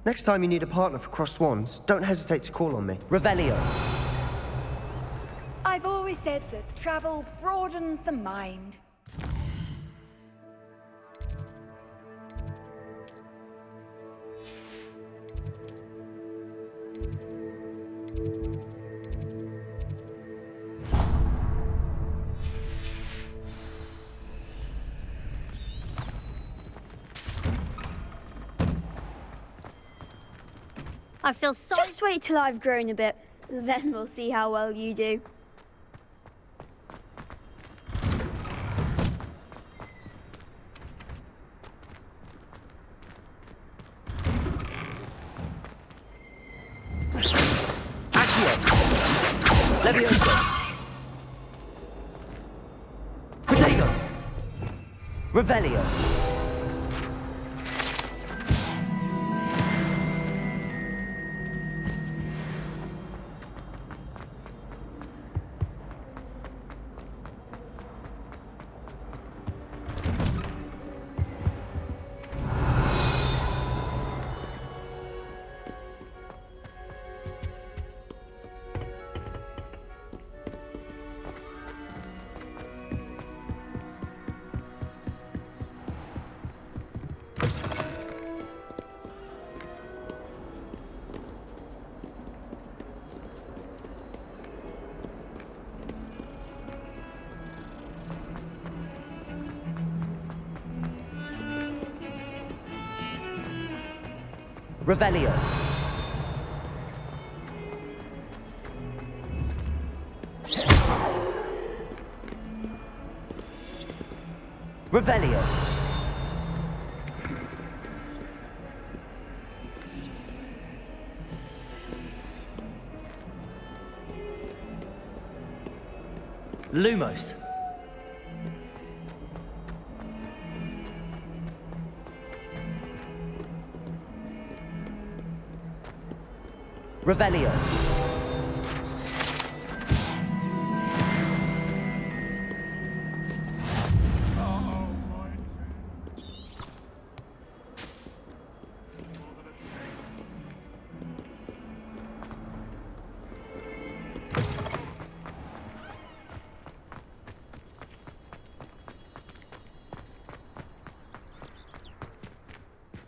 Next time you need a partner for Crossed Swans, don't hesitate to call on me. Revelio. I've always said that travel broadens the mind. I feel so... Just wait till I've grown a bit. Then we'll see how well you do. Levioso. Potato. Revelio. Revelio. Revelio. Lumos. Revelio.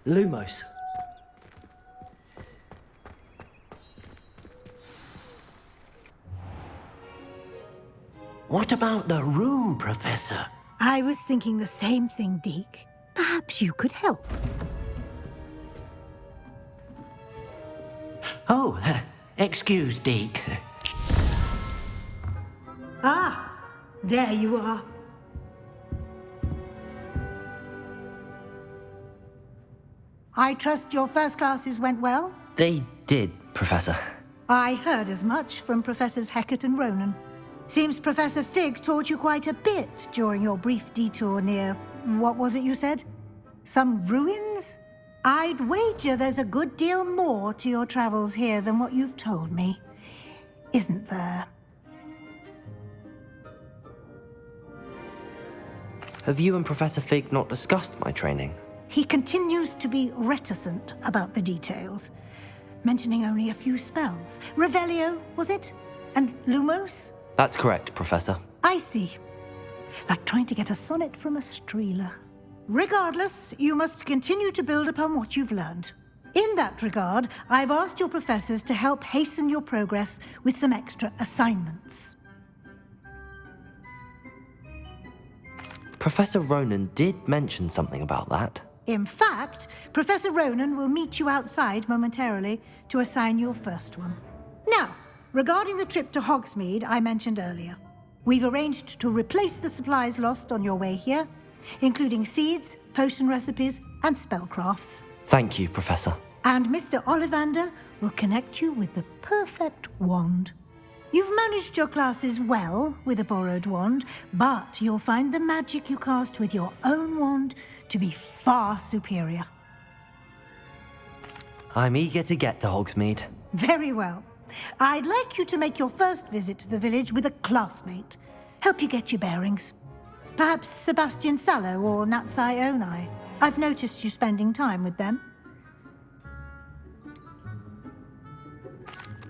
Lumos. What about the room, Professor? I was thinking the same thing, Deke. Perhaps you could help. Oh, excuse, Deke. Ah, there you are. I trust your first classes went well? They did, Professor. I heard as much from Professors Hecat and Ronan. Seems Professor Fig taught you quite a bit during your brief detour near... what was it you said? Some ruins? I'd wager there's a good deal more to your travels here than what you've told me. Isn't there? Have you and Professor Fig not discussed my training? He continues to be reticent about the details, mentioning only a few spells. Revelio, was it? And Lumos? That's correct, Professor. I see. Like trying to get a sonnet from a streeler. Regardless, you must continue to build upon what you've learned. In that regard, I've asked your professors to help hasten your progress with some extra assignments. Professor Ronan did mention something about that. In fact, Professor Ronan will meet you outside momentarily to assign your first one. Now, regarding the trip to Hogsmeade I mentioned earlier, we've arranged to replace the supplies lost on your way here, including seeds, potion recipes, and spellcrafts. Thank you, Professor. And Mr. Ollivander will connect you with the perfect wand. You've managed your classes well with a borrowed wand, but you'll find the magic you cast with your own wand to be far superior. I'm eager to get to Hogsmeade. Very well. I'd like you to make your first visit to the village with a classmate. Help you get your bearings. Perhaps Sebastian Sallow or Natsai Onai. I've noticed you spending time with them.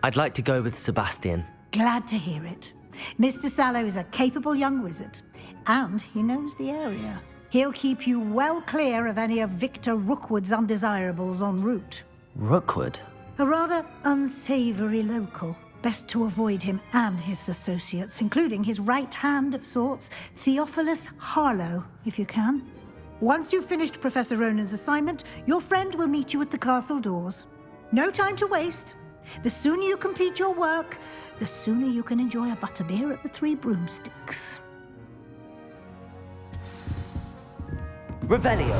I'd like to go with Sebastian. Glad to hear it. Mr. Sallow is a capable young wizard, and he knows the area. He'll keep you well clear of any of Victor Rookwood's undesirables en route. Rookwood? A rather unsavory local. Best to avoid him and his associates, including his right hand of sorts, Theophilus Harlow, if you can. Once you've finished Professor Ronan's assignment, your friend will meet you at the castle doors. No time to waste. The sooner you complete your work, the sooner you can enjoy a butterbeer at the Three Broomsticks. Revelio.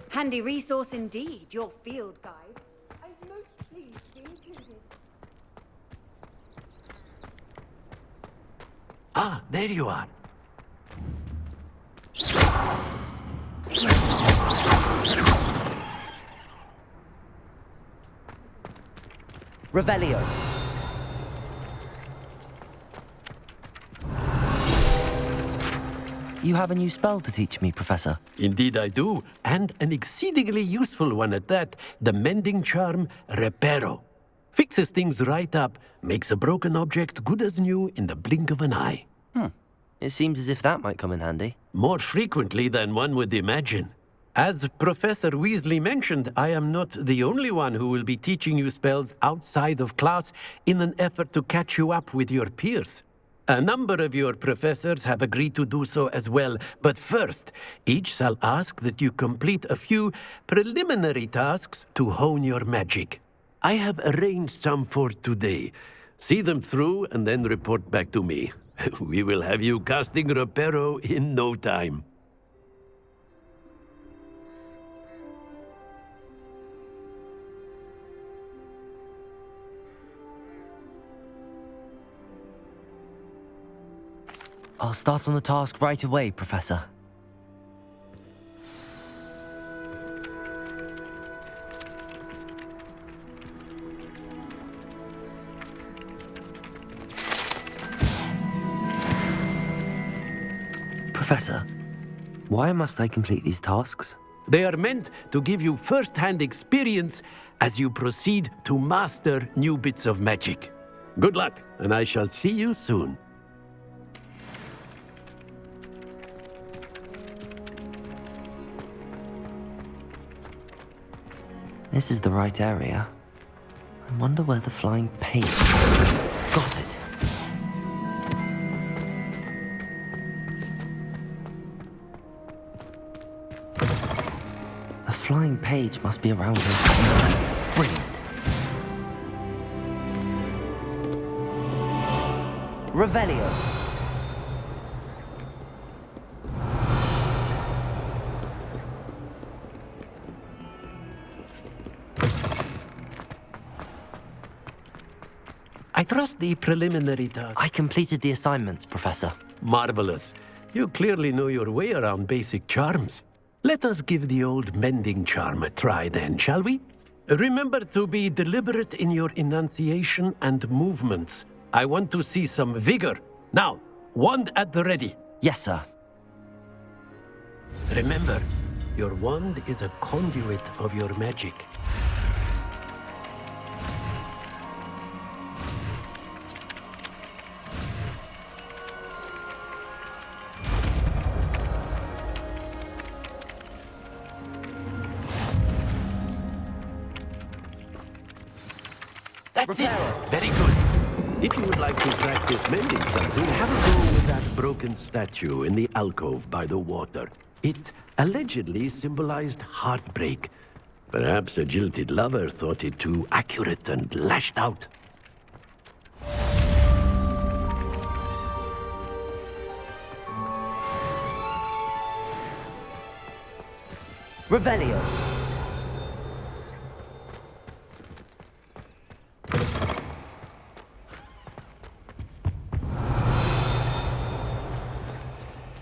Handy resource indeed, your field guide. I'm most pleased to be included. Ah, there you are. Revelio. You have a new spell to teach me, Professor. Indeed I do, and an exceedingly useful one at that. The mending charm, Reparo. Fixes things right up, makes a broken object good as new in the blink of an eye. It seems as if that might come in handy. More frequently than one would imagine. As Professor Weasley mentioned, I am not the only one who will be teaching you spells outside of class in an effort to catch you up with your peers. A number of your professors have agreed to do so as well, but first, each shall ask that you complete a few preliminary tasks to hone your magic. I have arranged some for today. See them through and then report back to me. We will have you casting Reparo in no time. I'll start on the task right away, Professor. Professor, why must I complete these tasks? They are meant to give you first-hand experience as you proceed to master new bits of magic. Good luck, and I shall see you soon. This is the right area. I wonder where the flying page is. Got it. A flying page must be around here somewhere. Brilliant. Revelio. I trust the preliminary task. I completed the assignments, Professor. Marvelous. You clearly know your way around basic charms. Let us give the old mending charm a try then, shall we? Remember to be deliberate in your enunciation and movements. I want to see some vigor. Now, wand at the ready. Yes, sir. Remember, your wand is a conduit of your magic. That's it. Very good. If you would like to practice mending something, have a go with that broken statue in the alcove by the water. It allegedly symbolized heartbreak. Perhaps a jilted lover thought it too accurate and lashed out. Revelio.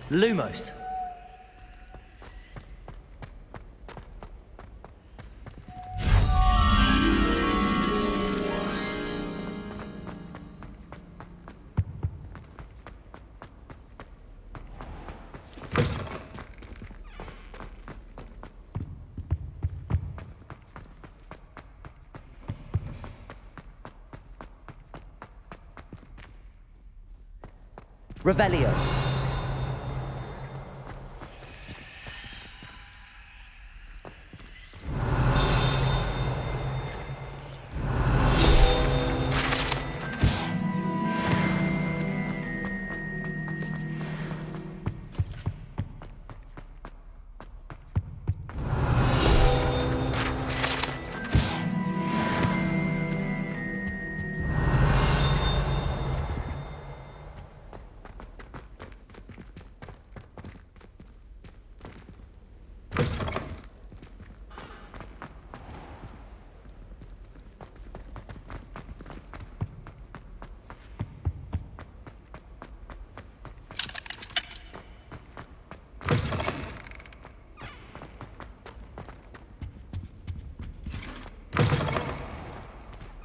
Lumos. Revelio.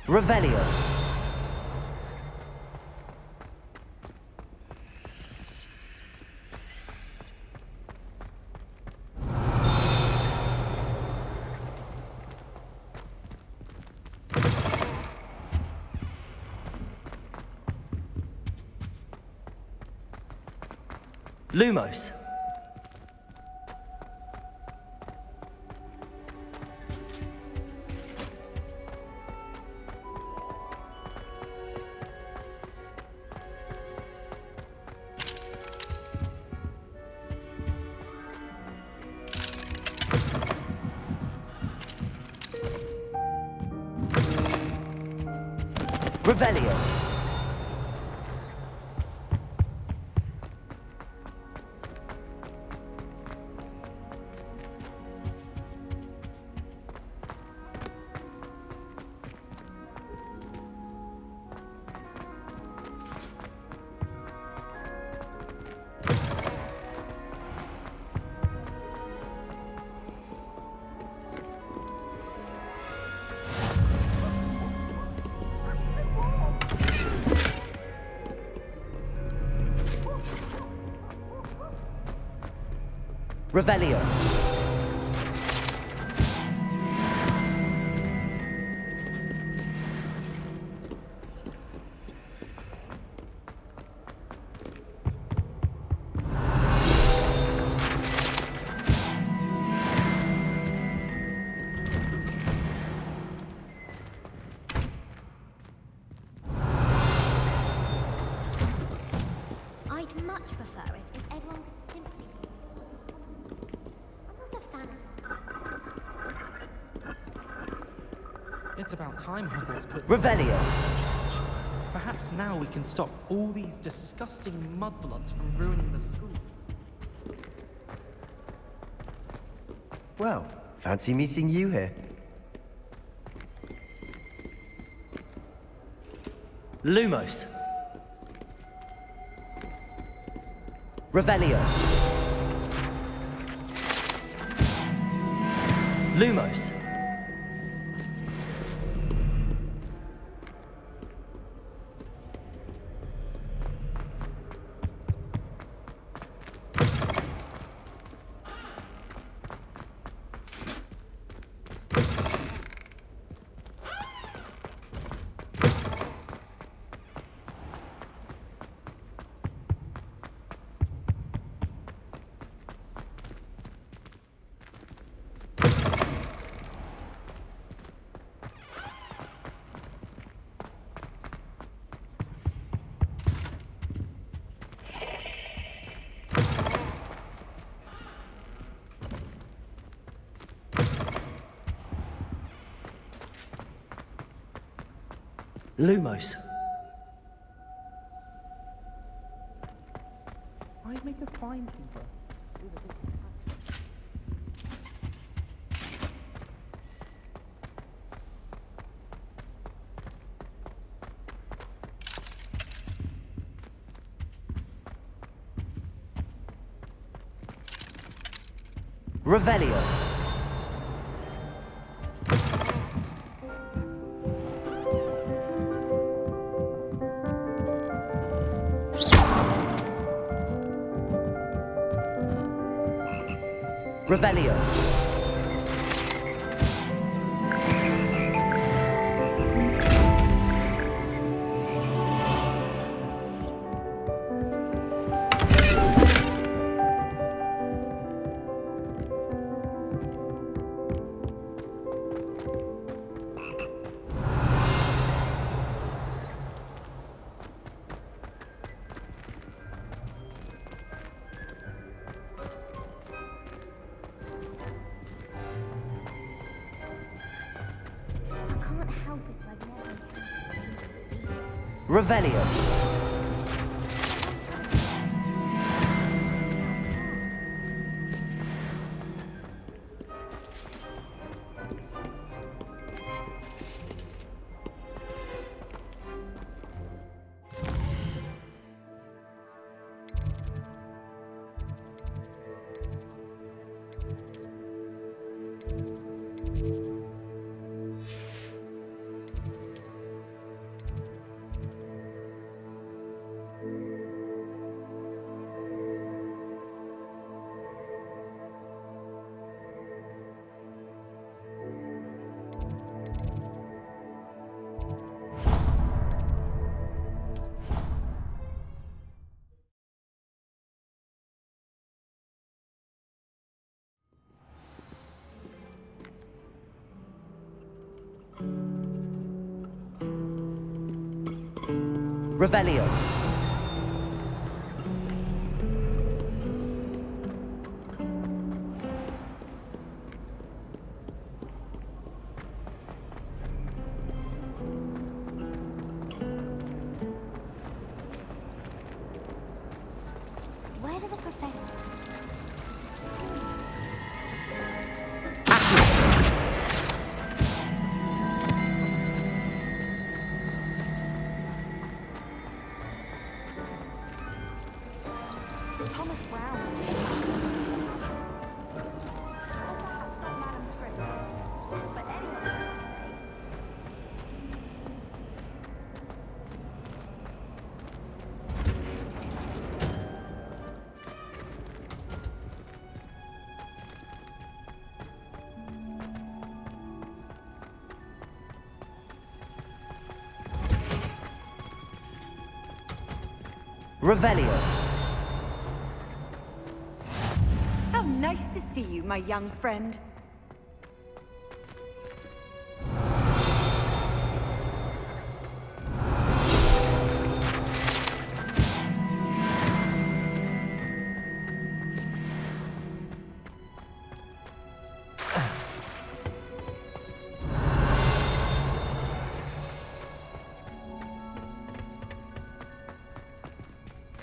Revelio. Lumos. Revelio. Revelio. I'd much prefer it if everyone could simply be. I'm not a fan of. It's about time Hogwarts puts... Revelio. Perhaps now we can stop all these disgusting mudbloods from ruining the school. Well, fancy meeting you here. Lumos. Revelio. Lumos. Lumos. I'd make a fine keeper. Revelio. Revelio. I can't help it if I've never encountered dangerous beasts. Revelio. Revelio. Where did the professor... Thomas Brown. Or perhaps not Madam Script. But anyone else can say. Revelio. How nice to see you, my young friend.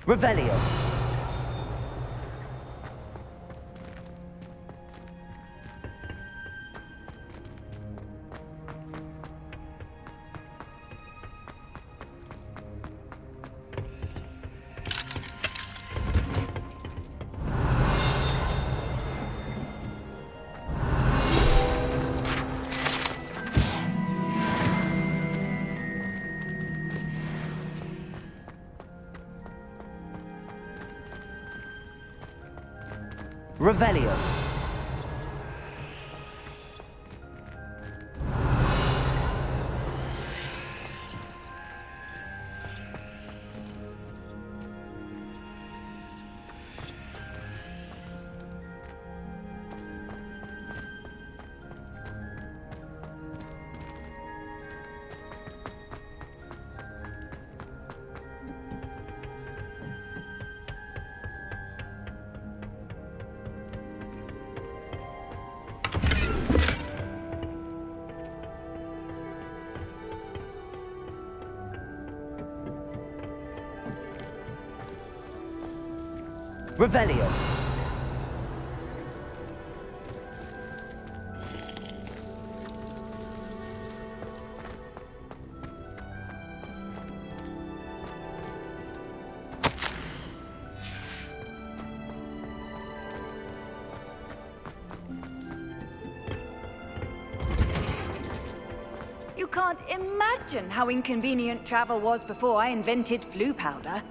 Revelio. Revelio. Revelio. can't imagine how inconvenient travel was before I invented flu powder.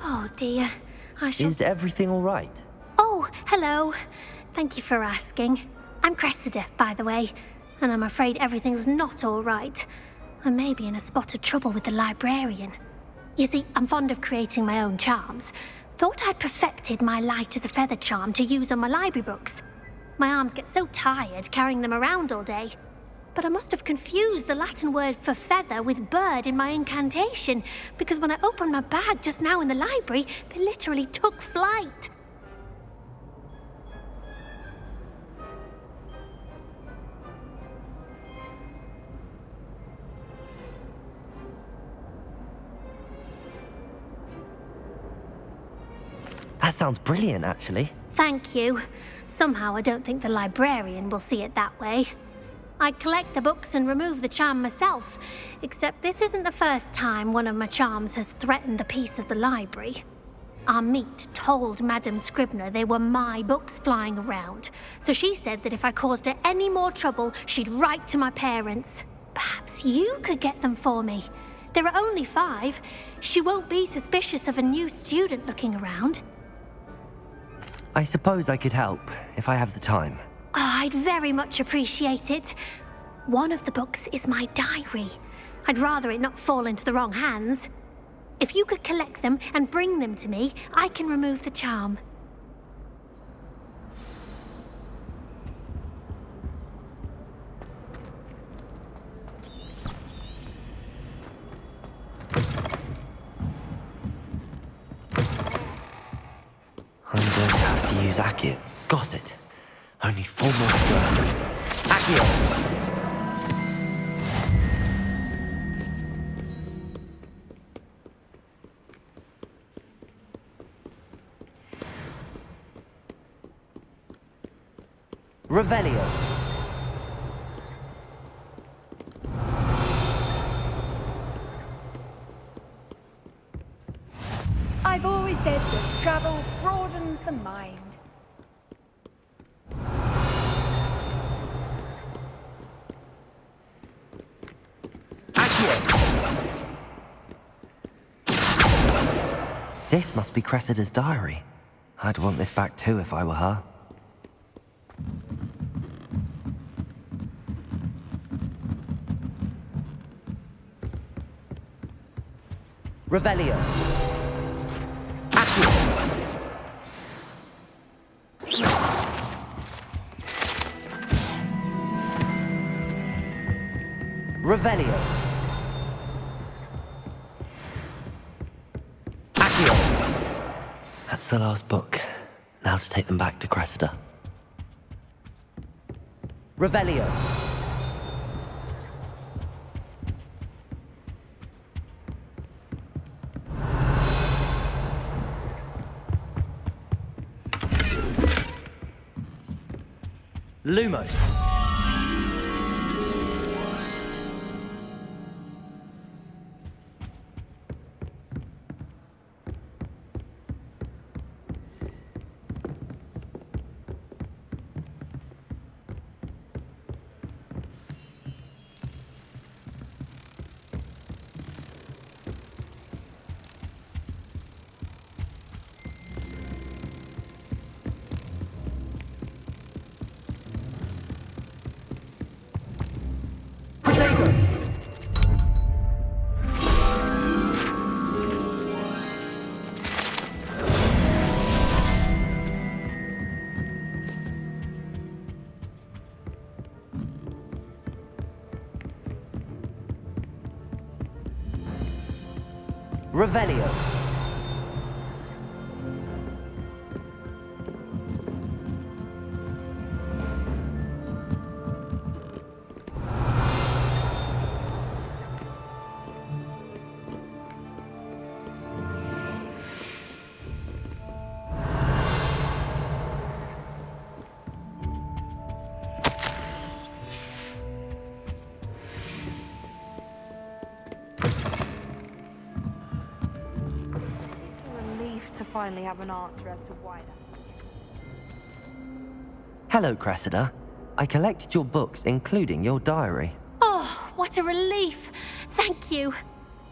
Oh dear. I shall... Is everything all right? Oh, hello. Thank you for asking. I'm Cressida, by the way, and I'm afraid everything's not all right. I may be in a spot of trouble with the librarian. You see, I'm fond of creating my own charms. Thought I'd perfected my light as a feather charm to use on my library books. My arms get so tired carrying them around all day. But I must have confused the Latin word for feather with bird in my incantation, because when I opened my bag just now in the library, they literally took flight. That sounds brilliant, actually. Thank you. Somehow I don't think the librarian will see it that way. I'd collect the books and remove the charm myself, except this isn't the first time one of my charms has threatened the peace of the library. Our meet told Madame Scribner they were my books flying around, so she said that if I caused her any more trouble, she'd write to my parents. Perhaps you could get them for me. There are only 5. She won't be suspicious of a new student looking around. I suppose I could help, if I have the time. Oh, I'd very much appreciate it. One of the books is my diary. I'd rather it not fall into the wrong hands. If you could collect them and bring them to me, I can remove the charm. I'm going to have to use Accio. Got it. Only 4 more to go. Accio! Revelio. I've always said that travel broadens the mind. This must be Cressida's diary. I'd want this back too if I were her. Revelio. Accio. Revelio. Accio. That's the last book. Now to take them back to Cressida. Revelio. Lumos. Revelio. finally have an answer as to why that. Hello, Cressida. I collected your books, including your diary. Oh, what a relief. Thank you.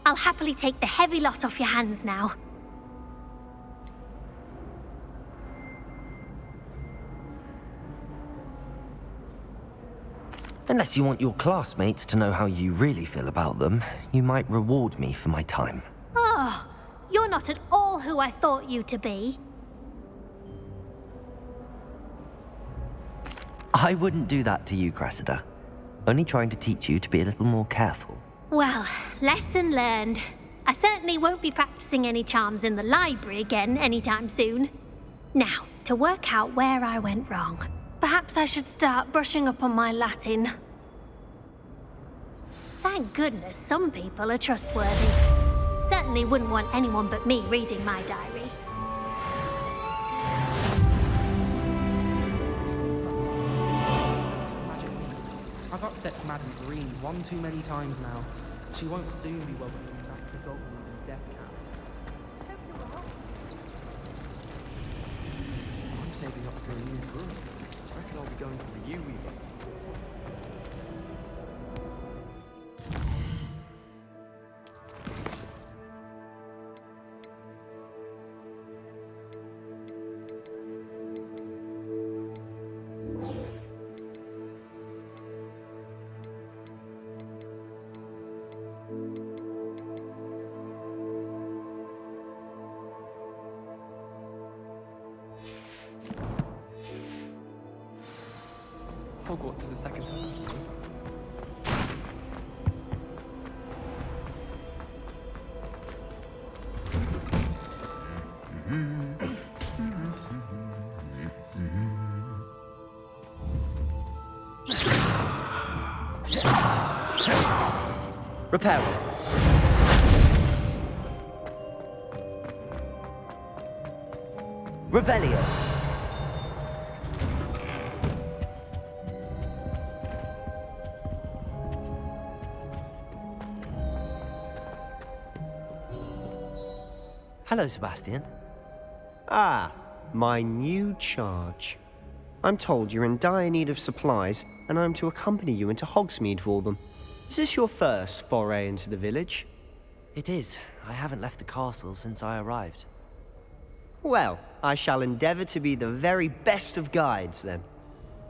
I'll happily take the heavy lot off your hands now. Unless you want your classmates to know how you really feel about them, you might reward me for my time. Oh, you're not at all who I thought you to be. I wouldn't do that to you, Cressida. Only trying to teach you to be a little more careful. Well, lesson learned. I certainly won't be practicing any charms in the library again anytime soon. Now, to work out where I went wrong. Perhaps I should start brushing up on my Latin. Thank goodness some people are trustworthy. Certainly wouldn't want anyone but me reading my diary. I've upset Madam Green one too many times now. She won't soon be welcoming back the Dogwood and Death Cap. I'm saving up for a new broom. I reckon I'll be going for the U-Weaver. Hogwarts is a second home. Repair. Revelio. Hello, Sebastian. Ah, my new charge. I'm told you're in dire need of supplies, and I'm to accompany you into Hogsmeade for them. Is this your first foray into the village? It is. I haven't left the castle since I arrived. Well, I shall endeavour to be the very best of guides, then.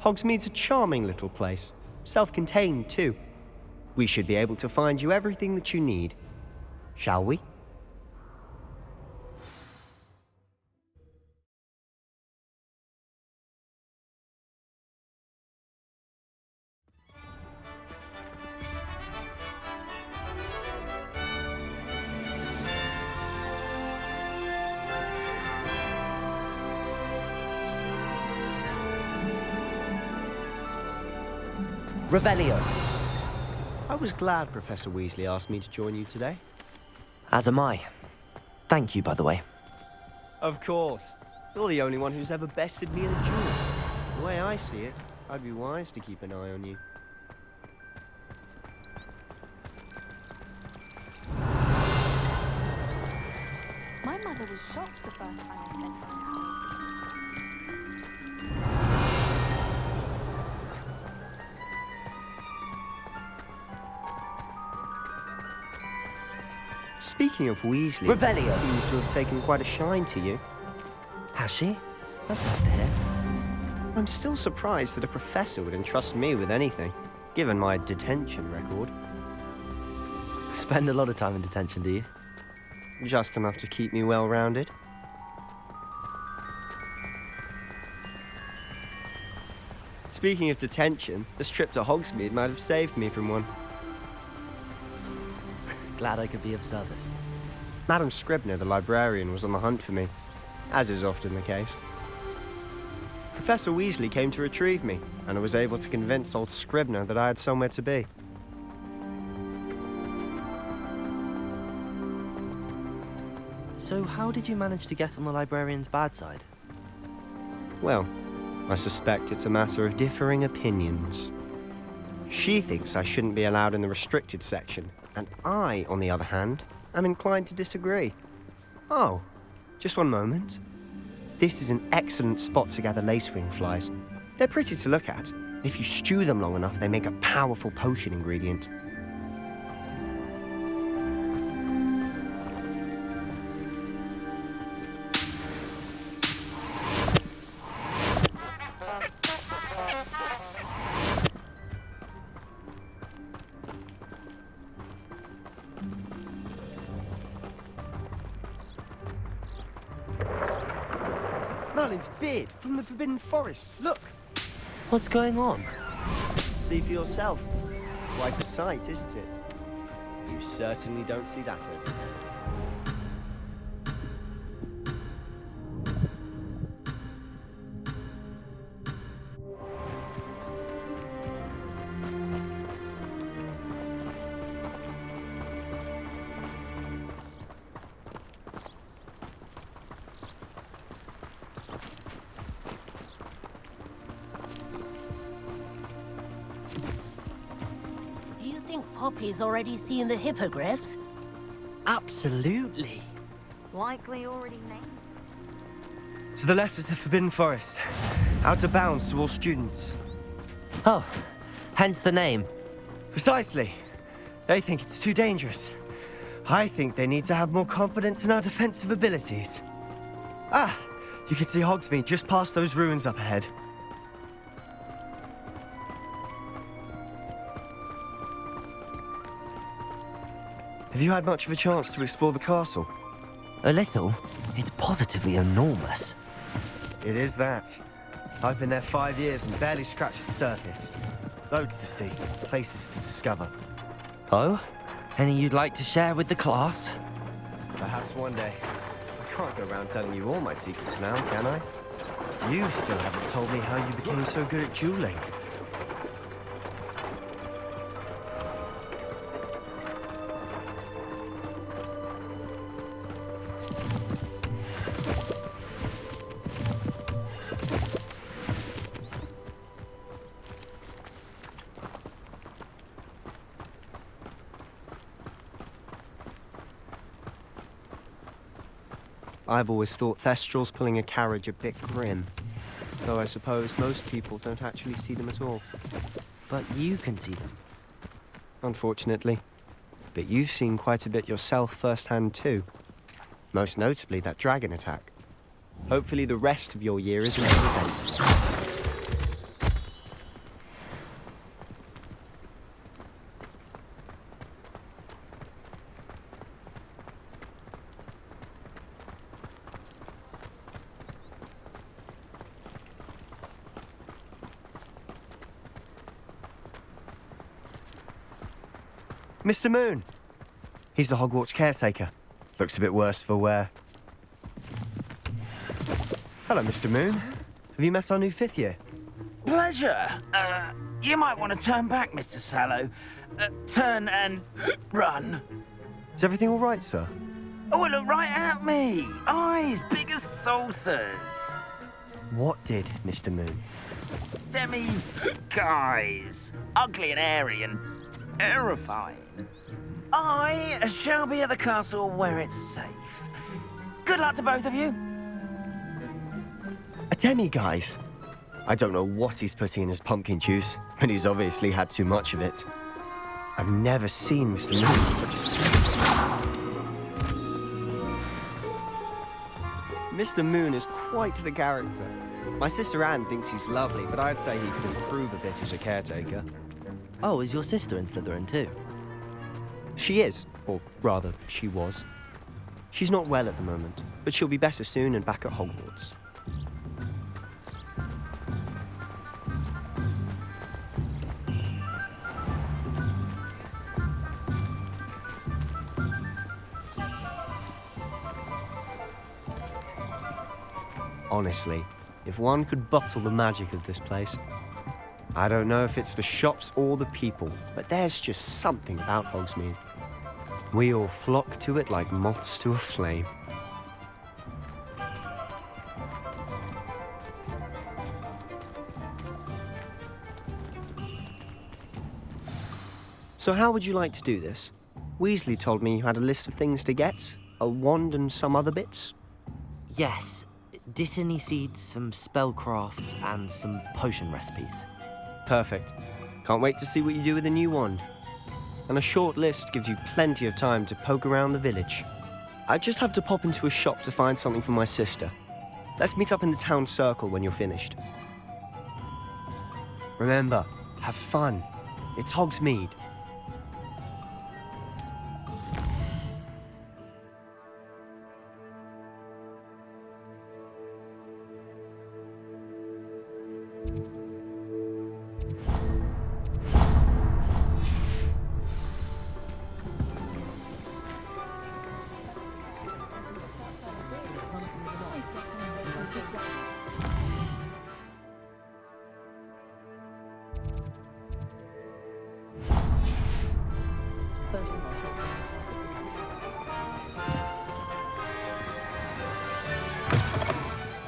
Hogsmeade's a charming little place. Self-contained, too. We should be able to find you everything that you need. Shall we? Revelio. I was glad Professor Weasley asked me to join you today. As am I. Thank you, by the way. Of course. You're the only one who's ever bested me in a duel. The way I see it, I'd be wise to keep an eye on you. My mother was shocked the first time I sent her out. Speaking of Weasley, Revelio. seems to have taken quite a shine to you. Has she? That's nice to hear. I'm still surprised that a professor would entrust me with anything, given my detention record. Spend a lot of time in detention, do you? Just enough to keep me well-rounded. Speaking of detention, this trip to Hogsmeade might have saved me from one. Glad I could be of service. Madam Scribner, the librarian, was on the hunt for me, as is often the case. Professor Weasley came to retrieve me, and I was able to convince old Scribner that I had somewhere to be. So how did you manage to get on the librarian's bad side? Well, I suspect it's a matter of differing opinions. She thinks I shouldn't be allowed in the restricted section, and I, on the other hand, am inclined to disagree. Oh, Just one moment. This is an excellent spot to gather lacewing flies. They're pretty to look at. If you stew them long enough, they make a powerful potion ingredient. Merlin's beard from the Forbidden Forest. Look! What's going on? See for yourself. Quite a sight, isn't it? You certainly don't see that every day. Do you think Poppy's already seen the hippogriffs? Absolutely. Likely already named. To the left is the Forbidden Forest. Out of bounds to all students. Oh, hence the name. Precisely. They think it's too dangerous. I think they need to have more confidence in our defensive abilities. Ah, you can see Hogsmeade just past those ruins up ahead. Have you had much of a chance to explore the castle? A little. It's positively enormous. It is that. I've been there 5 years and barely scratched the surface. Loads to see, places to discover. Oh? Any you'd like to share with the class? Perhaps one day. I can't go around telling you all my secrets now, can I? You still haven't told me how you became so good at dueling. I've always thought Thestrals pulling a carriage a bit grim. Though I suppose most people don't actually see them at all. But you can see them. Unfortunately. But you've seen quite a bit yourself firsthand too. Most notably that dragon attack. Hopefully the rest of your year isn't an event. Mr. Moon. He's the Hogwarts caretaker. Looks a bit worse for wear. Hello, Mr. Moon. Have you met our new 5th year? Pleasure. You might want to turn back, Mr. Sallow. Turn and run. Is everything all right, sir? Oh, look right at me. Eyes big as saucers. What did, Mr. Moon? Guys. Ugly and airy and terrifying. I shall be at the castle where it's safe. Good luck to both of you. A demi-guise? I don't know what he's putting in his pumpkin juice, but he's obviously had too much of it. I've never seen Mr. Moon in such a state. Mr. Moon is quite the character. My sister Anne thinks he's lovely, but I'd say he could improve a bit as a caretaker. Oh, is your sister in Slytherin too? She is, or rather, she was. She's not well at the moment, but she'll be better soon and back at Hogwarts. Honestly, if one could bottle the magic of this place. I don't know if it's the shops or the people, but there's just something about Hogsmeade. We all flock to it like moths to a flame. So how would you like to do this? Weasley told me you had a list of things to get, a wand and some other bits. Yes. Dittany seeds, some spellcrafts, and some potion recipes. Perfect. Can't wait to see what you do with the new wand. And a short list gives you plenty of time to poke around the village. I just have to pop into a shop to find something for my sister. Let's meet up in the town circle when you're finished. Remember, have fun. It's Hogsmeade.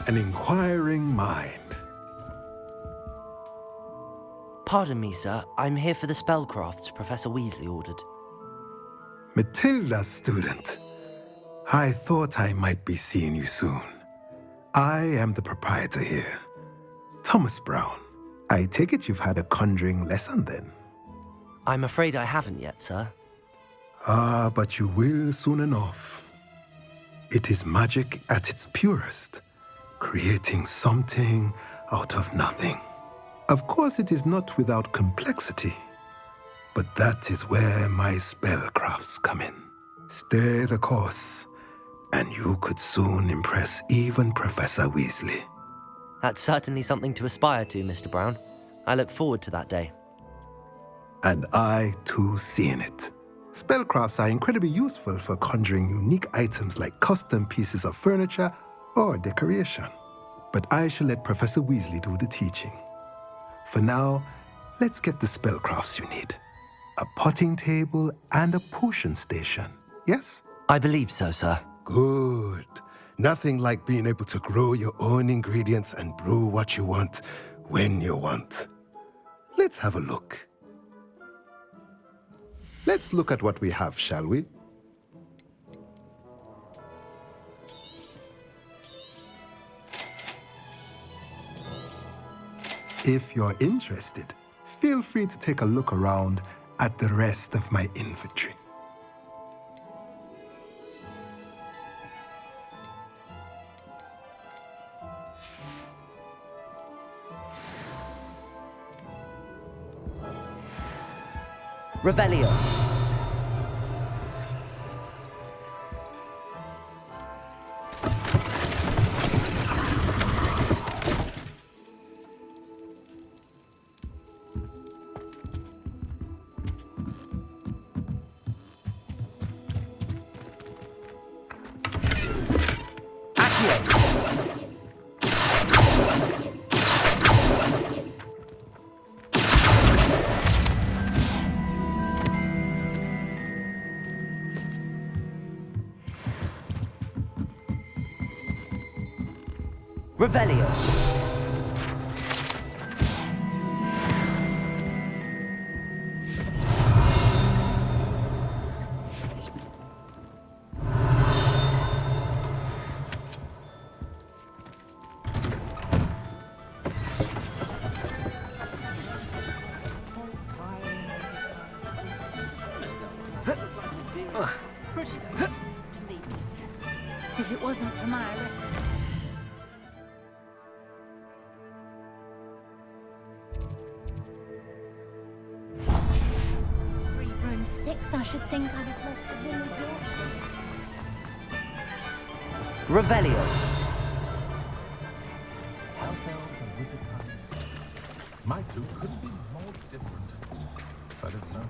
An inquiring mind. Pardon me, sir. I'm here for the spellcrafts Professor Weasley ordered. Matilda's student. I thought I might be seeing you soon. I am the proprietor here, Thomas Brown. I take it you've had a conjuring lesson then? I'm afraid I haven't yet, sir. Ah, but you will soon enough. It is magic at its purest, creating something out of nothing. Of course, it is not without complexity, but that is where my spellcrafts come in. Stay the course, and you could soon impress even Professor Weasley. That's certainly something to aspire to, Mr. Brown. I look forward to that day. And I, too, see in it. Spellcrafts are incredibly useful for conjuring unique items like custom pieces of furniture or decoration. But I shall let Professor Weasley do the teaching. For now, let's get the spellcrafts you need. A potting table and a potion station, yes? I believe so, sir. Good. Nothing like being able to grow your own ingredients and brew what you want when you want. Let's have a look. Let's look at what we have, shall we? If you're interested, feel free to take a look around at the rest of my inventory. Revelio. Revelio. If it wasn't for my broomsticks, I should think I'd have left the village off. Revelio. House elves and wizard hunters. My two couldn't be more different. I don't know.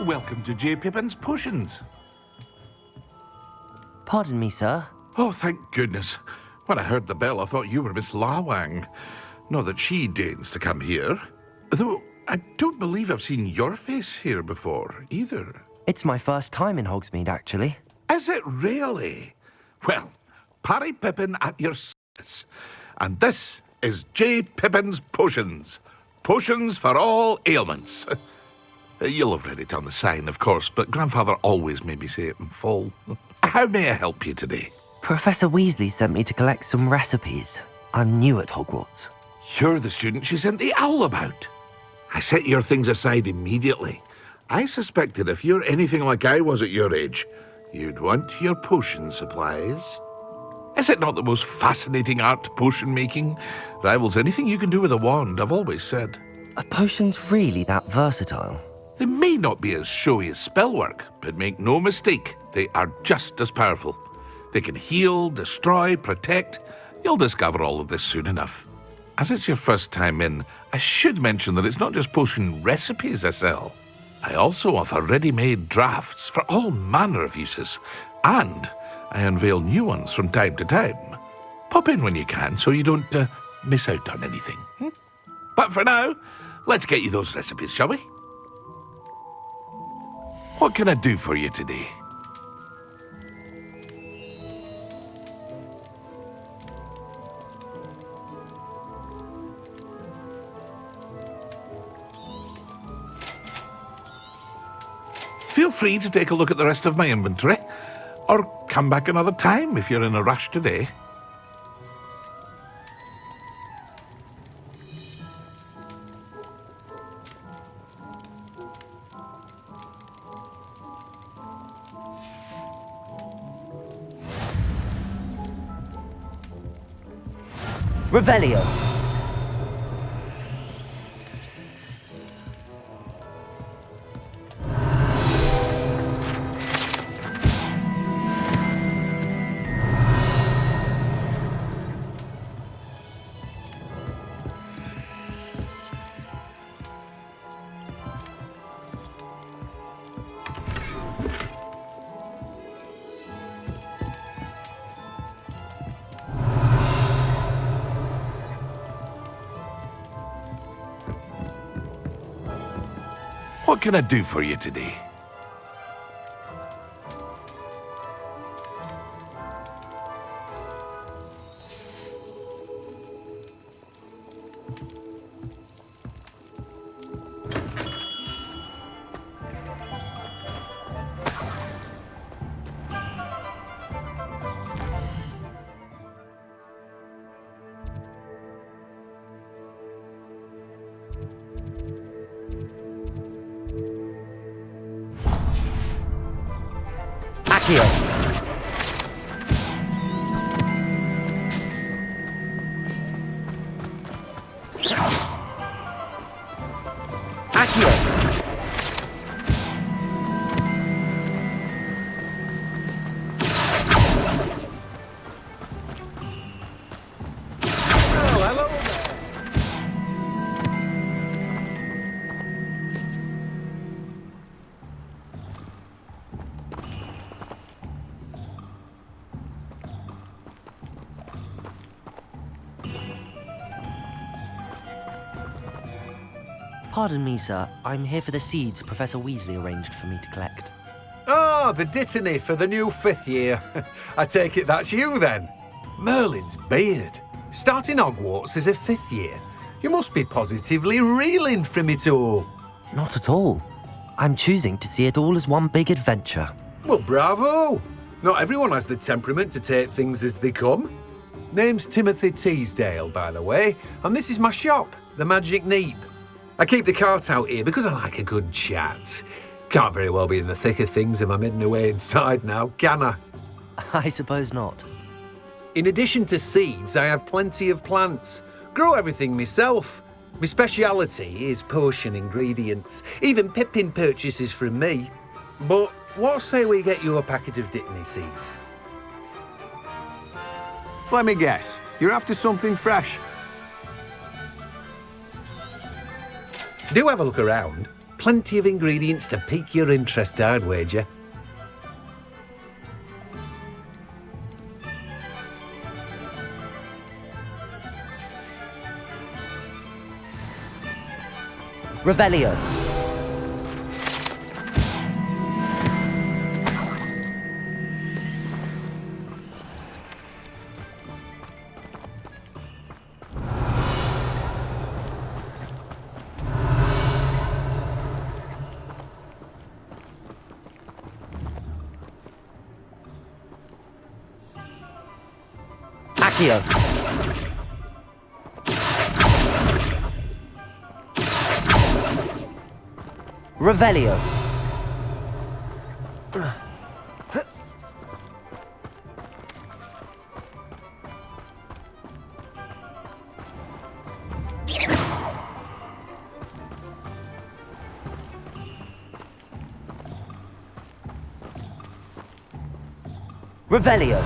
Welcome to J. Pippin's Potions. Pardon me, sir. Oh, thank goodness. When I heard the bell, I thought you were Miss Lawang. Not that she deigns to come here. Though, I don't believe I've seen your face here before, either. It's my first time in Hogsmeade, actually. Is it really? Well, Parry Pippin at your And this is J. Pippin's Potions. Potions for all ailments. You'll have read it on the sign, of course, but Grandfather always made me say it in full. How may I help you today? Professor Weasley sent me to collect some recipes. I'm new at Hogwarts. You're the student she sent the owl about. I set your things aside immediately. I suspected if you're anything like I was at your age, you'd want your potion supplies. Is it not the most fascinating art, potion making? Rivals anything you can do with a wand, I've always said. Are potions really that versatile? They may not be as showy as spellwork, but make no mistake, they are just as powerful. They can heal, destroy, protect. You'll discover all of this soon enough. As it's your first time in, I should mention that it's not just potion recipes I sell. I also offer ready-made drafts for all manner of uses, and I unveil new ones from time to time. Pop in when you can so you don't miss out on anything. But for now, let's get you those recipes, shall we? What can I do for you today? Feel free to take a look at the rest of my inventory, or come back another time if you're in a rush today. Revelio. What can I do for you today? Accio. Accio. Hello there. Pardon me, sir. I'm here for the seeds Professor Weasley arranged for me to collect. Oh, the dittany for the new 5th year. I take it that's you, then. Merlin's beard. Starting Hogwarts as a 5th year. You must be positively reeling from it all. Not at all. I'm choosing to see it all as one big adventure. Well, bravo. Not everyone has the temperament to take things as they come. Name's Timothy Teasdale, by the way, and this is my shop, the Magic Neep. I keep the cart out here because I like a good chat. Can't very well be in the thick of things if I'm hidden away inside now, can I? I suppose not. In addition to seeds, I have plenty of plants. Grow everything myself. My speciality is potion ingredients. Even Pippin purchases from me. But what say we get you a packet of Dittany seeds? Let me guess. You're after something fresh. Do have a look around. Plenty of ingredients to pique your interest, I'd wager. Revelio. Accio. Revelio. Revelio.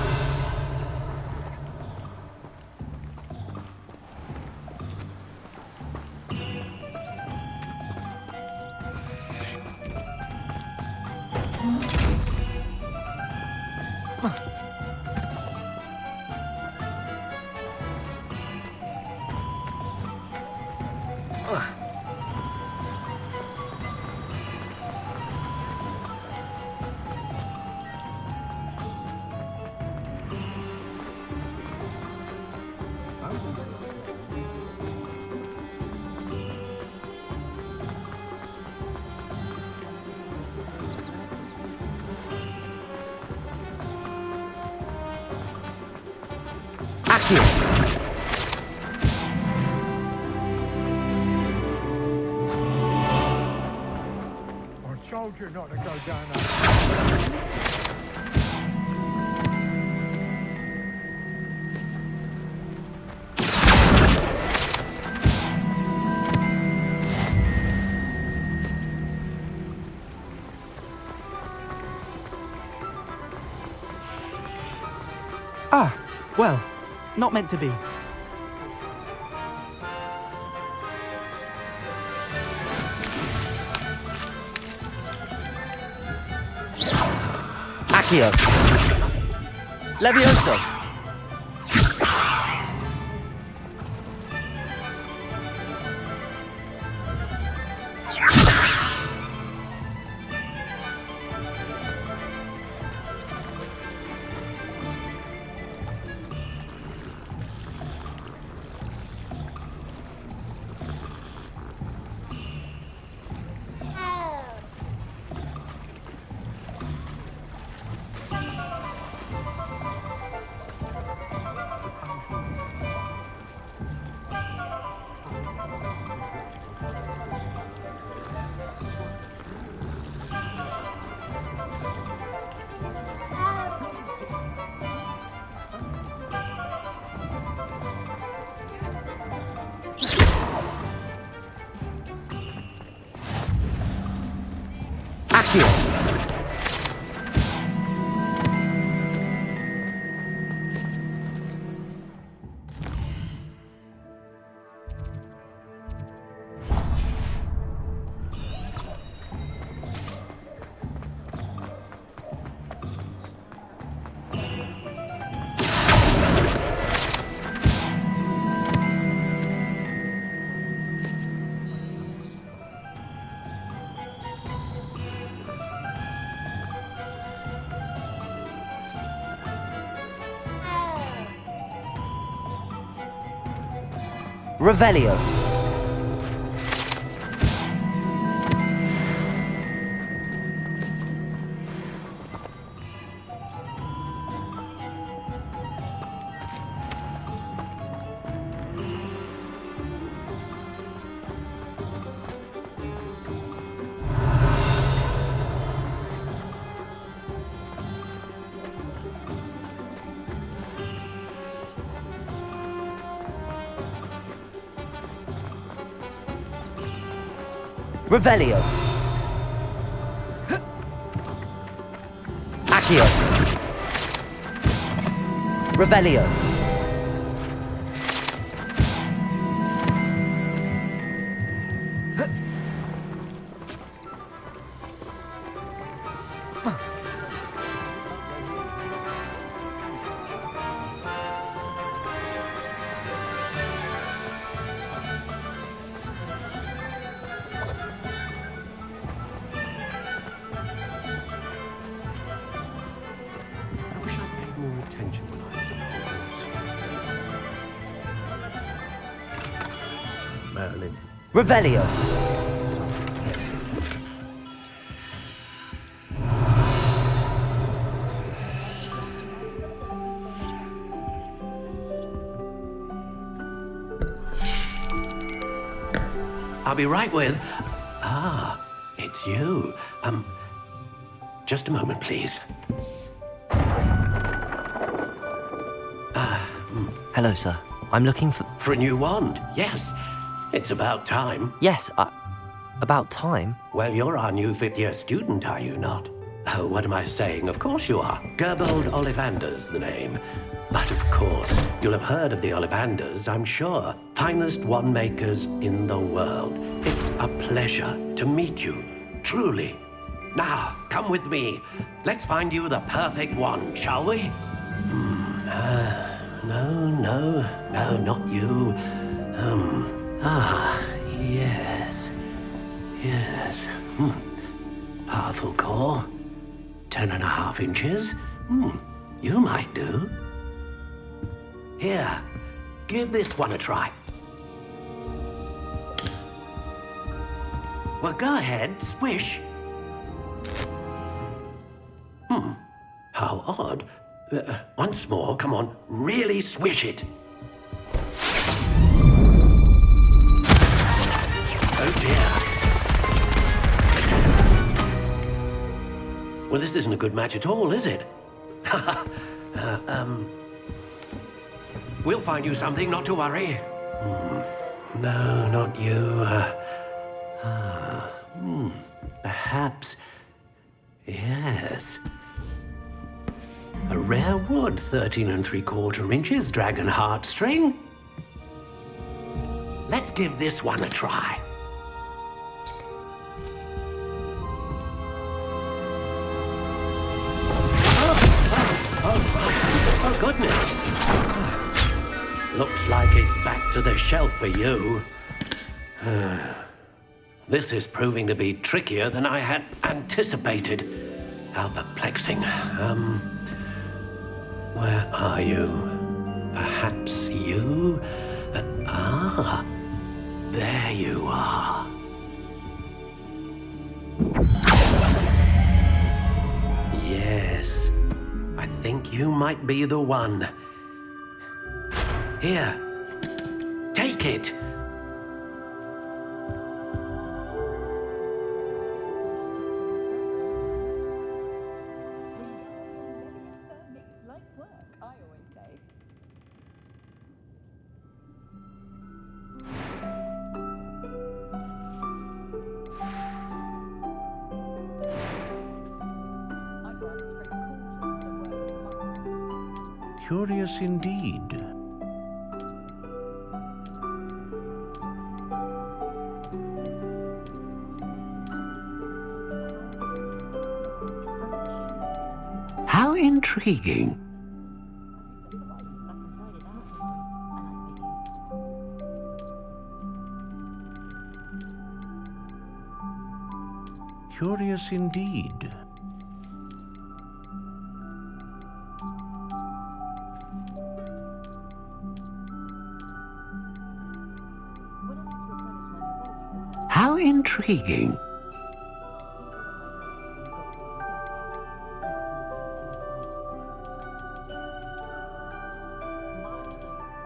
Accio. I told you not to go down that. Ah, well, not meant to be. Accio. Levioso. Accio. Revelio. Revelio. Accio. Revelio. Revelio. I'll be right with... Ah, it's you. Just a moment, please. Hello, sir. I'm looking for... For a new wand, yes. It's about time. Yes, about time? Well, you're our new fifth-year student, are you not? Oh, what am I saying? Of course you are. Gerbold Ollivander's the name. But of course, you'll have heard of the Ollivanders, I'm sure. Finest wand makers in the world. It's a pleasure to meet you, truly. Now, come with me. Let's find you the perfect wand, shall we? No, not you. Yes. Powerful core. 10.5 inches. You might do. Here, give this one a try. Well, go ahead, swish. How odd. Once more, come on, really swish it. Oh dear. Well, this isn't a good match at all, is it? We'll find you something, not to worry. No, not you. Perhaps... Yes. A rare wood, 13 3/4 inches, dragon heartstring. Let's give this one a try. Oh, goodness. Looks like it's back to the shelf for you. This is proving to be trickier than I had anticipated. How perplexing. Where are you? Perhaps you? There you are. Yes, I think you might be the one. Here, take it. Curious indeed. How intriguing. Curious indeed. How intriguing.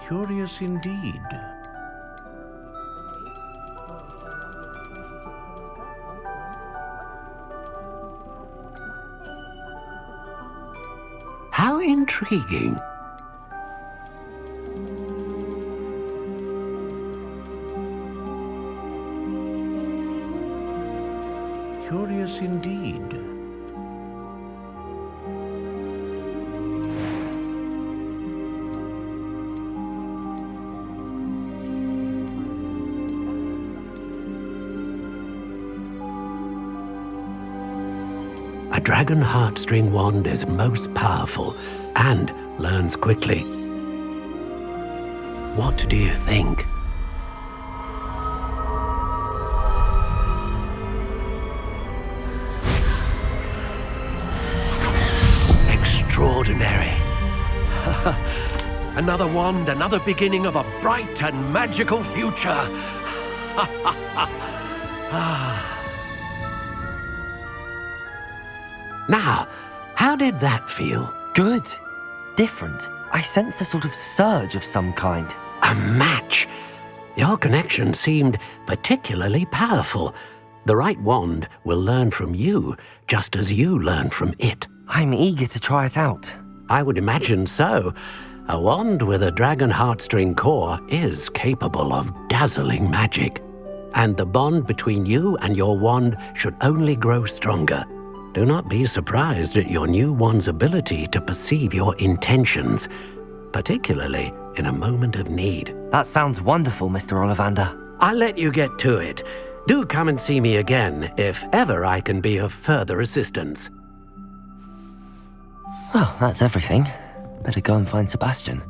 Curious indeed. How intriguing. Curious indeed. A dragon heartstring wand is most powerful and learns quickly. What do you think? Extraordinary. Another wand, another beginning of a bright and magical future. Now, how did that feel? Good. Different. I sensed a sort of surge of some kind. A match. Your connection seemed particularly powerful. The right wand will learn from you, just as you learn from it. I'm eager to try it out. I would imagine so. A wand with a dragon heartstring core is capable of dazzling magic. And the bond between you and your wand should only grow stronger. Do not be surprised at your new wand's ability to perceive your intentions, particularly in a moment of need. That sounds wonderful, Mr. Ollivander. I'll let you get to it. Do come and see me again if ever I can be of further assistance. Well, that's everything. Better go and find Sebastian.